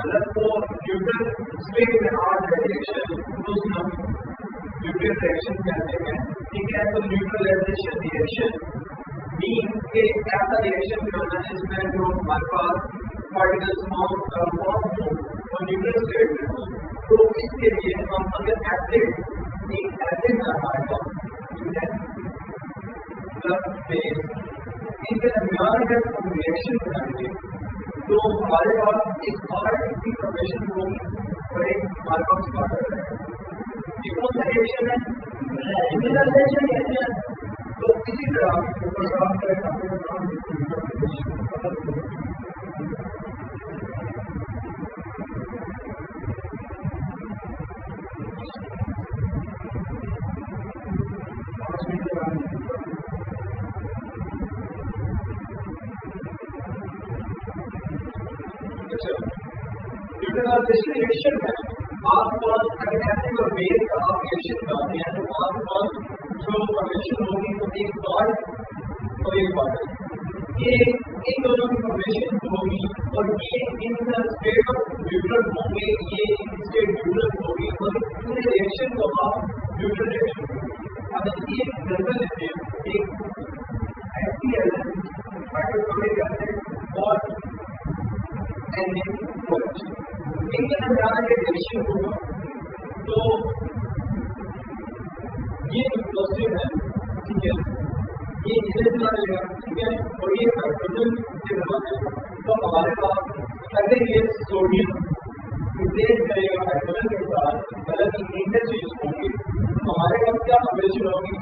अगर वो neutral state में आ जाए रिएक्शन तो उसमें हम न्यूट्रल रिएक्शन कहते हैं। ठीक है, तो न्यूट्रलाइजेशन रिएक्शन मीन के ऐसा रिएक्शन करना है जिसमें जो हमारे पास पार्टिकल्स फॉर्म हो और न्यूट्रल स्टेट में हो। तो इसके लिए हम अगर एसिड एक एसिड में आएगा, ठीक है, प्लस बेस इनके दरमियान अगर हम रिएक्शन बनाएंगे तो हमारे पास एक और इन्फॉर्मेशन होगी और एक हमारे पास वाटर है। ये कौन सा रिएक्शन है? Neutralization reaction. तो इसी तरह न्यूट्रलाइजेशन रिएक्शन है आसपास अगर एसिड और बेस का आप रिएक्शन करते हैं तो आसपास जो फॉर्मेशन होगी वो एक सॉल्ट और एक वाटर, ये इन दोनों की फॉर्मेशन होगी और ये इन स्टेट ऑफ न्यूट्रल होंगे, ये स्टेट न्यूट्रल होगी और पूरे रिएक्शन को आप न्यूट्रल रिएक्शन होगी। अब ये नजर लेते हैं एक HCl हाइड्रोक्लोरिक एसिड और NaOH इनके दरमियान रिएक्शन होगा तो ये जो पॉजिटिव है, ठीक है, ये इधर चला जाएगा, ठीक है, और ये हाइड्रोजन से बना जाएगा। तो हमारे पास अगर ये सोडियम रिप्लेस करेगा हाइड्रोजन के साथ, अलग इंटरचेंज होंगे, तो हमारे पास क्या फॉर्मेशन होगी?